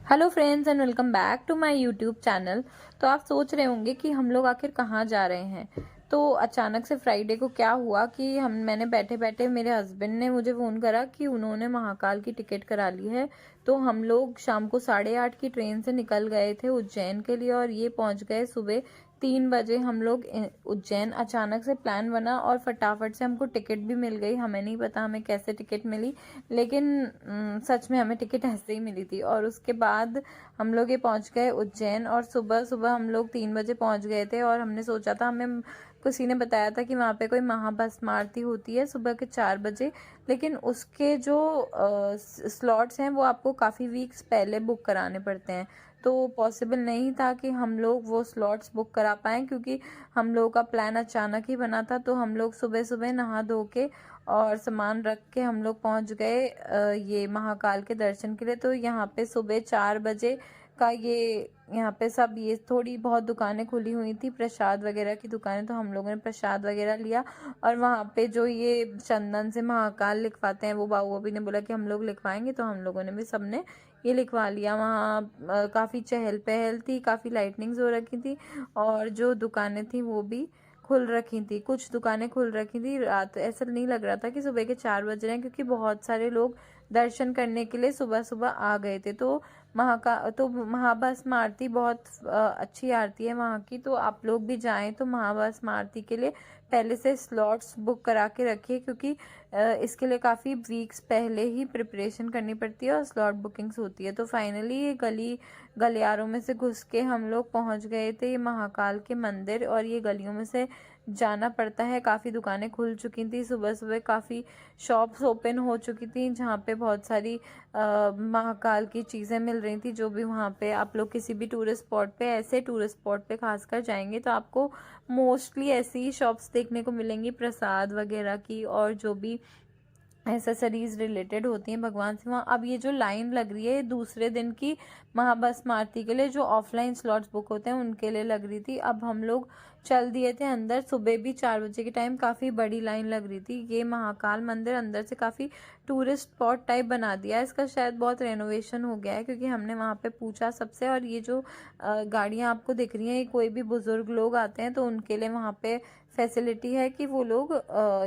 Hello friends and welcome back to my YouTube channel. तो आप सोच रहे होंगे कि हम लोग आखिर कहाँ जा रहे हैं। तो अचानक से फ्राइडे को क्या हुआ कि मैंने बैठे बैठे मेरे हस्बैंड ने मुझे फ़ोन करा कि उन्होंने महाकाल की टिकट करा ली है। तो हम लोग शाम को 8:30 की ट्रेन से निकल गए थे उज्जैन के लिए और ये पहुंच गए सुबह 3 बजे। हम लोग उज्जैन अचानक से प्लान बना और फटाफट से हमको टिकट भी मिल गई। हमें नहीं पता हमें कैसे टिकट मिली, लेकिन सच में हमें टिकट ऐसे ही मिली थी। और उसके बाद हम लोग ये पहुंच गए उज्जैन और सुबह सुबह हम लोग 3 बजे पहुंच गए थे। और हमने सोचा था, हमें किसी ने बताया था कि वहाँ पे कोई महाभस्म आरती होती है सुबह के 4 बजे, लेकिन उसके जो स्लॉट्स हैं वो आपको काफ़ी वीक्स पहले बुक कराने पड़ते हैं। तो पॉसिबल नहीं था कि हम लोग वो स्लॉट्स बुक करा पाएँ, क्योंकि हम लोगों का प्लान अचानक ही बना था। तो हम लोग सुबह सुबह नहा धो के और सामान रख के हम लोग पहुंच गए ये महाकाल के दर्शन के लिए। तो यहाँ पे सुबह 4 बजे का ये यहाँ पे सब ये थोड़ी बहुत दुकानें खुली हुई थी, प्रसाद वगैरह की दुकानें। तो हम लोगों ने प्रसाद वगैरह लिया और वहाँ पे जो ये चंदन से महाकाल लिखवाते हैं वो बाबू अभी ने बोला कि हम लोग लिखवाएंगे, तो हम लोगों ने भी सबने ये लिखवा लिया। वहाँ काफ़ी चहल पहल थी, काफ़ी लाइटनिंग्स हो रखी थी और जो दुकानें थी वो भी खुल रखी थी। कुछ दुकानें खुल रखी थी रात, ऐसा नहीं लग रहा था कि सुबह के 4 बज रहे हैं, क्योंकि बहुत सारे लोग दर्शन करने के लिए सुबह सुबह आ गए थे। तो महाभस्म आरती बहुत अच्छी आरती है वहाँ की। तो आप लोग भी जाएं तो महाभस्म आरती के लिए पहले से स्लॉट्स बुक करा के रखिए, क्योंकि इसके लिए काफ़ी वीक्स पहले ही प्रिपरेशन करनी पड़ती है और स्लॉट बुकिंग्स होती है। तो फाइनली ये गलियारों में से घुस के हम लोग पहुँच गए थे ये महाकाल के मंदिर। और ये गलियों में से जाना पड़ता है। काफ़ी दुकानें खुल चुकी थी सुबह सुबह, काफ़ी शॉप्स ओपन हो चुकी थी जहाँ पे बहुत सारी महाकाल की चीज़ें मिल रही थी। जो भी वहाँ पे आप लोग किसी भी टूरिस्ट स्पॉट पे, ऐसे टूरिस्ट स्पॉट पे खासकर जाएंगे तो आपको मोस्टली ऐसी ही शॉप्स देखने को मिलेंगी प्रसाद वगैरह की, और जो भी एसेसरीज रिलेटेड होती हैं भगवान से वहाँ। अब ये जो लाइन लग रही है दूसरे दिन की महाभस्म आरती के लिए, जो ऑफलाइन स्लॉट्स बुक होते हैं उनके लिए लग रही थी। अब हम लोग चल दिए थे अंदर। सुबह भी 4 बजे के टाइम काफ़ी बड़ी लाइन लग रही थी। ये महाकाल मंदिर अंदर से काफ़ी टूरिस्ट स्पॉट टाइप बना दिया है। इसका शायद बहुत रेनोवेशन हो गया है, क्योंकि हमने वहाँ पे पूछा सबसे। और ये जो गाड़ियाँ आपको दिख रही हैं, ये कोई भी बुजुर्ग लोग आते हैं तो उनके लिए वहाँ पे फैसिलिटी है कि वो लोग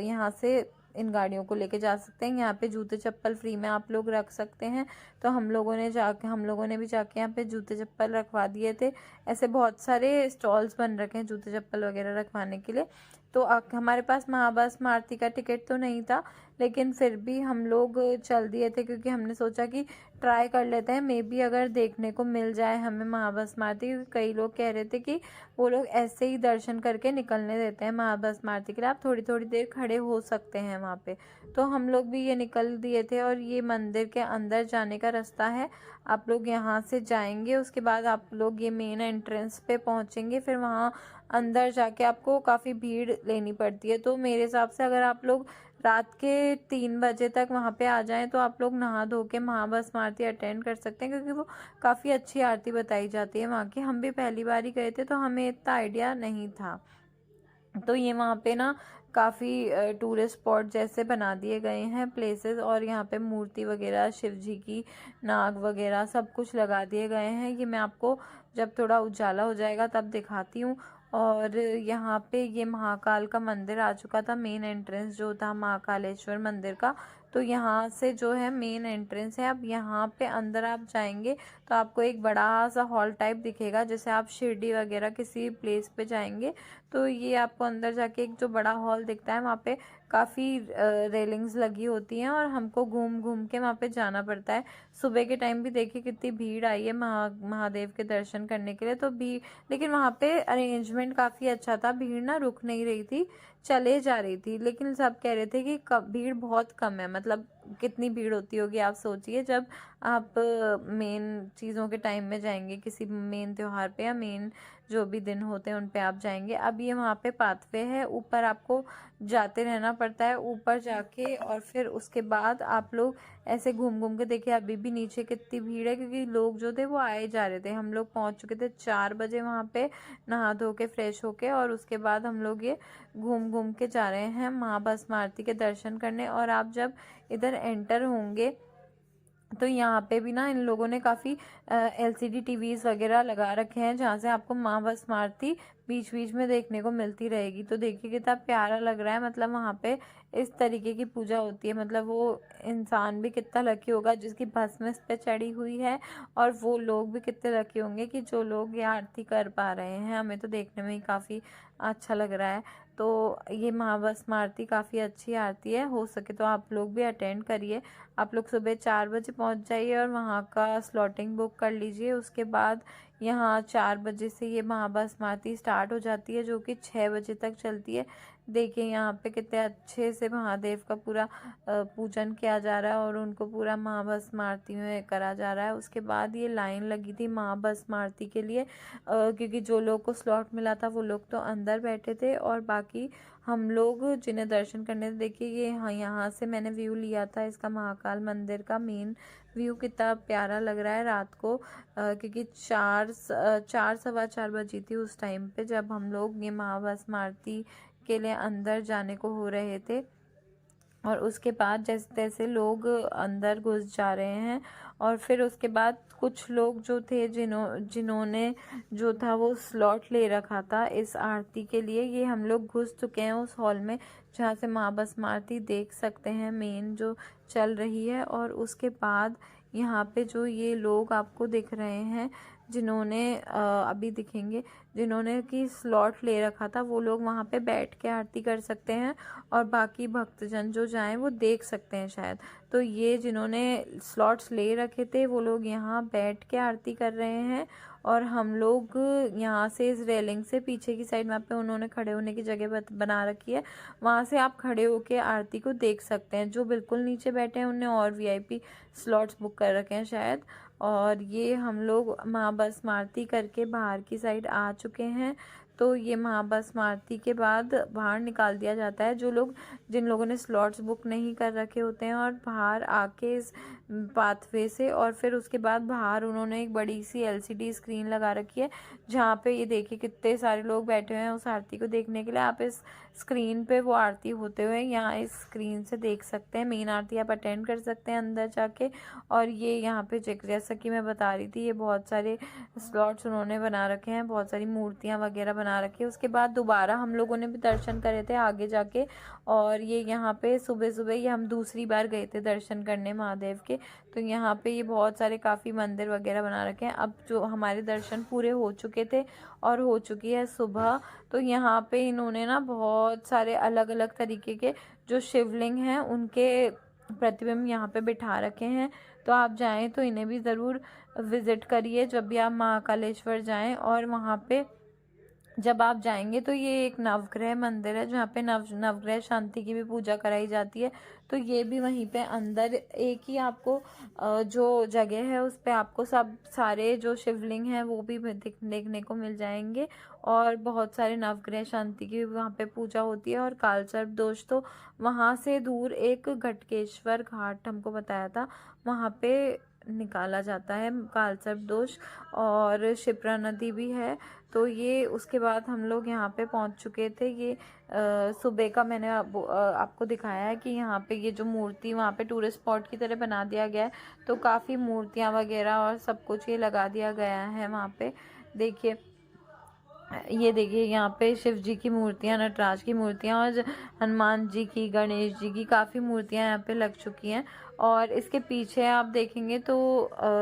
यहाँ से इन गाड़ियों को लेके जा सकते हैं। यहाँ पे जूते चप्पल फ्री में आप लोग रख सकते हैं। तो हम लोगों ने भी जाके यहाँ पे जूते चप्पल रखवा दिए थे। ऐसे बहुत सारे स्टॉल्स बन रखे हैं जूते चप्पल वगैरह रखवाने के लिए। तो हमारे पास महाभस्म आरती का टिकट तो नहीं था, लेकिन फिर भी हम लोग चल दिए थे, क्योंकि हमने सोचा कि ट्राई कर लेते हैं, मे बी अगर देखने को मिल जाए हमें महाभस्म आरती। क्योंकि कई लोग कह रहे थे कि वो लोग ऐसे ही दर्शन करके निकलने देते हैं महाभस्म आरती के लिए, आप थोड़ी थोड़ी देर खड़े हो सकते हैं वहाँ पे। तो हम लोग भी ये निकल दिए थे। और ये मंदिर के अंदर जाने का रास्ता है, आप लोग यहाँ से जाएंगे, उसके बाद आप लोग ये मेन एंट्रेंस पे पहुँचेंगे। फिर वहाँ अंदर जाके आपको काफ़ी भीड़ लेनी पड़ती है। तो मेरे हिसाब से अगर आप लोग रात के 3 बजे तक वहाँ पे आ जाएं तो आप लोग नहा धो के महाभस्म आरती अटेंड कर सकते हैं, क्योंकि वो काफ़ी अच्छी आरती बताई जाती है वहाँ की। हम भी पहली बार ही गए थे तो हमें इतना आइडिया नहीं था। तो ये वहाँ पे ना काफ़ी टूरिस्ट स्पॉट जैसे बना दिए गए हैं प्लेसेस, और यहाँ पे मूर्ति वगैरह शिव जी की, नाग वगैरह सब कुछ लगा दिए गए हैं। ये मैं आपको जब थोड़ा उजाला हो जाएगा तब दिखाती हूँ। और यहाँ पे ये महाकाल का मंदिर आ चुका था, मेन एंट्रेंस जो था महाकालेश्वर मंदिर का। तो यहाँ से जो है मेन एंट्रेंस है। अब यहाँ पे अंदर आप जाएंगे तो आपको एक बड़ा सा हॉल टाइप दिखेगा, जैसे आप शिरडी वगैरह किसी प्लेस पे जाएंगे तो ये आपको अंदर जाके एक जो बड़ा हॉल दिखता है, वहाँ पे काफ़ी रेलिंग्स लगी होती हैं और हमको घूम घूम के वहाँ पे जाना पड़ता है। सुबह के टाइम भी देखिए कितनी भीड़ आई है महादेव के दर्शन करने के लिए। तो भीड़, लेकिन वहाँ पे अरेंजमेंट काफ़ी अच्छा था, भीड़ ना रुक नहीं रही थी, चले जा रही थी। लेकिन सब कह रहे थे कि भीड़ बहुत कम है। मतलब कितनी भीड़ होती होगी आप सोचिए, जब आप मेन चीज़ों के टाइम में जाएंगे, किसी मेन त्यौहार पे या मेन जो भी दिन होते हैं उन पे आप जाएंगे। अब ये वहाँ पे पाथवे है, ऊपर आपको जाते रहना पड़ता है, ऊपर जाके और फिर उसके बाद आप लोग ऐसे घूम घूम के देखिए। अभी भी नीचे कितनी भीड़ है, क्योंकि लोग जो थे वो आए जा रहे थे। हम लोग पहुँच चुके थे 4 बजे वहाँ पे, नहा धो के फ्रेश होके, और उसके बाद हम लोग ये घूम घूम के जा रहे हैं महाभस्म आरती के दर्शन करने। और आप जब इधर एंटर होंगे तो यहाँ पे भी ना इन लोगों ने काफ़ी एलसीडी टीवीज वगैरह लगा रखे हैं, जहाँ से आपको माँ बसमती आरती बीच बीच में देखने को मिलती रहेगी। तो देखिए कितना प्यारा लग रहा है, मतलब वहाँ पे इस तरीके की पूजा होती है। मतलब वो इंसान भी कितना लकी होगा जिसकी भस्म इस पे चढ़ी हुई है, और वो लोग भी कितने लकी होंगे कि जो लोग ये आरती कर पा रहे हैं। हमें तो देखने में ही काफ़ी अच्छा लग रहा है। तो ये महाभस्म आरती काफ़ी अच्छी आरती है, हो सके तो आप लोग भी अटेंड करिए। आप लोग सुबह 4 बजे पहुंच जाइए और वहाँ का स्लॉटिंग बुक कर लीजिए। उसके बाद यहाँ 4 बजे से ये महाभस्म आरती स्टार्ट हो जाती है, जो कि 6 बजे तक चलती है। देखिए यहाँ पे कितने अच्छे से महादेव का पूरा पूजन किया जा रहा है और उनको पूरा महाभस्म आरती में करा जा रहा है। उसके बाद ये लाइन लगी थी महाभस्म आरती के लिए, क्योंकि जो लोग को स्लॉट मिला था वो लोग तो अंदर बैठे थे, और बाकी हम लोग जिन्हें दर्शन करने थे। देखिए ये यहाँ से मैंने व्यू लिया था इसका, महाकाल मंदिर का मेन व्यू कितना प्यारा लग रहा है रात को, क्योंकि 4 सवा 4 बजी थी उस टाइम पे जब हम लोग ये महाभस्म आरती के लिए अंदर जाने को हो रहे थे। और उसके बाद जैसे तैसे लोग अंदर घुस जा रहे हैं, और फिर उसके बाद कुछ लोग जो थे जिन्होंने जो था वो स्लॉट ले रखा था इस आरती के लिए, ये हम लोग घुस चुके हैं उस हॉल में जहाँ से महाभस्म आरती देख सकते हैं मेन जो चल रही है। और उसके बाद यहाँ पे जो ये लोग आपको दिख रहे हैं जिन्होंने अभी दिखेंगे, जिन्होंने कि स्लॉट ले रखा था, वो लोग वहाँ पे बैठ के आरती कर सकते हैं, और बाकी भक्तजन जो जाएं वो देख सकते हैं शायद। तो ये जिन्होंने स्लॉट्स ले रखे थे वो लोग यहाँ बैठ के आरती कर रहे हैं, और हम लोग यहाँ से इस रेलिंग से पीछे की साइड, वहाँ पे उन्होंने खड़े होने की जगह बना रखी है, वहाँ से आप खड़े होके आरती को देख सकते हैं। जो बिल्कुल नीचे बैठे हैं उन्हें और वीआईपी स्लॉट्स बुक कर रखे हैं शायद। और ये हम लोग महाभस्म आरती करके बाहर की साइड आ चुके हैं। तो ये महाभस्म आरती के बाद बाहर निकाल दिया जाता है जिन लोगों ने स्लॉट्स बुक नहीं कर रखे होते हैं, और बाहर आके इस पाथवे से, और फिर उसके बाद बाहर उन्होंने एक बड़ी सी एलसीडी स्क्रीन लगा रखी है, जहाँ पे ये देखिए कितने सारे लोग बैठे हुए हैं उस आरती को देखने के लिए। आप इस स्क्रीन पे वो आरती होते हुए यहाँ इस स्क्रीन से देख सकते हैं। मेन आरती आप अटेंड कर सकते हैं अंदर जाके। और ये यहाँ पे जैसा कि मैं बता रही थी, ये बहुत सारे स्लॉट्स उन्होंने बना रखे हैं, बहुत सारी मूर्तियाँ वगैरह बना रखी है। उसके बाद दोबारा हम लोगों ने भी दर्शन करे थे आगे जाके, और ये यहाँ पे सुबह सुबह ये हम दूसरी बार गए थे दर्शन करने महादेव के। तो यहाँ पे ये बहुत सारे काफ़ी मंदिर वगैरह बना रखे हैं। अब जो हमारे दर्शन पूरे हो चुके थे और हो चुकी है सुबह, तो यहाँ पे इन्होंने ना बहुत सारे अलग अलग तरीके के जो शिवलिंग हैं उनके प्रतिबिंब यहाँ पे बिठा रखे हैं। तो आप जाएं तो इन्हें भी ज़रूर विज़िट करिए जब भी आप महाकालेश्वर जाएं। और वहाँ पे जब आप जाएंगे तो ये एक नवग्रह मंदिर है जहाँ पे नवग्रह शांति की भी पूजा कराई जाती है। तो ये भी वहीं पे अंदर एक ही आपको जो जगह है उस पे आपको सब सारे जो शिवलिंग हैं वो भी देखने को मिल जाएंगे, और बहुत सारे नवग्रह शांति की भी वहाँ पे पूजा होती है। और कालसर्प दोष तो वहाँ से दूर एक घटकेश्वर घाट हमको बताया था, वहाँ पे निकाला जाता है कालसर्प दोष, और शिप्रा नदी भी है। तो ये उसके बाद हम लोग यहाँ पे पहुँच चुके थे। ये सुबह का मैंने आपको दिखाया है कि यहाँ पे ये जो मूर्ति वहाँ पे टूरिस्ट स्पॉट की तरह बना दिया गया है, तो काफ़ी मूर्तियाँ वगैरह और सब कुछ ये लगा दिया गया है वहाँ पे। देखिए ये देखिए यहाँ पे शिव जी की मूर्तियाँ, नटराज की मूर्तियाँ, और हनुमान जी की, गणेश जी की काफ़ी मूर्तियाँ यहाँ पे लग चुकी हैं। और इसके पीछे आप देखेंगे तो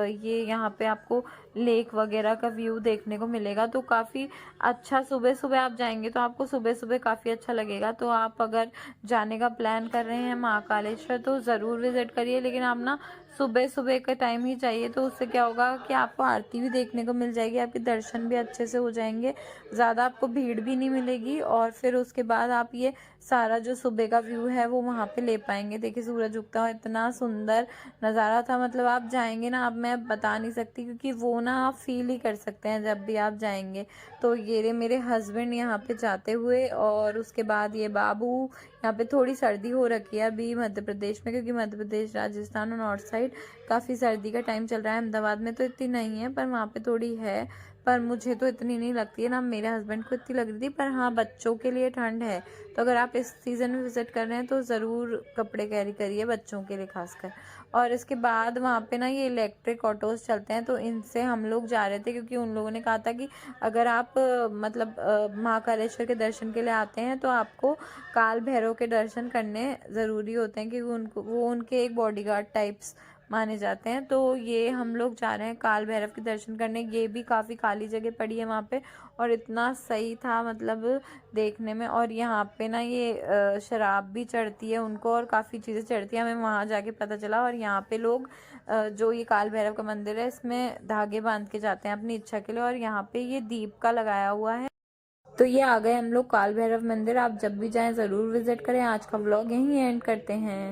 ये यहाँ पे आपको लेक वगैरह का व्यू देखने को मिलेगा। तो काफ़ी अच्छा, सुबह सुबह आप जाएंगे तो आपको सुबह सुबह काफ़ी अच्छा लगेगा। तो आप अगर जाने का प्लान कर रहे हैं महाकालेश्वर तो ज़रूर विज़िट करिए, लेकिन आप ना सुबह सुबह का टाइम ही चाहिए। तो उससे क्या होगा कि आपको आरती भी देखने को मिल जाएगी, आपके दर्शन भी अच्छे से हो जाएंगे, ज़्यादा आपको भीड़ भी नहीं मिलेगी, और फिर उसके बाद आप ये सारा जो सुबह का व्यू है वो वहाँ पे ले पाएंगे। देखिए सूरज उगता हुआ इतना सुंदर नज़ारा था, मतलब आप जाएंगे ना, अब मैं बता नहीं सकती, क्योंकि वो ना आप फील ही कर सकते हैं जब भी आप जाएंगे। तो ये मेरे हस्बैंड यहाँ पे जाते हुए, और उसके बाद ये बाबू, यहाँ पे थोड़ी सर्दी हो रखी है अभी मध्य प्रदेश में, क्योंकि मध्य प्रदेश, राजस्थान और नॉर्थ साइड काफ़ी सर्दी का टाइम चल रहा है। अहमदाबाद में तो इतनी नहीं है, पर वहाँ पे थोड़ी है। पर मुझे तो इतनी नहीं लगती है, ना मेरे हस्बैंड को इतनी लग रही थी। पर हाँ, बच्चों के लिए ठंड है, तो अगर आप इस सीज़न में विज़िट कर रहे हैं तो ज़रूर कपड़े कैरी करिए बच्चों के लिए खासकर। और इसके बाद वहाँ पे ना ये इलेक्ट्रिक ऑटोज़ चलते हैं, तो इनसे हम लोग जा रहे थे क्योंकि उन लोगों ने कहा था कि अगर आप महाकालेश्वर के दर्शन के लिए आते हैं तो आपको काल भैरव के दर्शन करने ज़रूरी होते हैं, क्योंकि वो उनके एक बॉडीगार्ड टाइप्स माने जाते हैं। तो ये हम लोग जा रहे हैं काल भैरव के दर्शन करने। ये भी काफ़ी खाली जगह पड़ी है वहाँ पे, और इतना सही था मतलब देखने में। और यहाँ पे ना ये शराब भी चढ़ती है उनको, और काफ़ी चीज़ें चढ़ती हैं, हमें वहाँ जाके पता चला। और यहाँ पे लोग जो ये काल भैरव का मंदिर है, इसमें धागे बांध के जाते हैं अपनी इच्छा के लिए। और यहाँ पे ये दीप का लगाया हुआ है। तो ये आ गए हम लोग काल भैरव मंदिर। आप जब भी जाएं ज़रूर विजिट करें। आज का व्लॉग यहीं एंड करते हैं।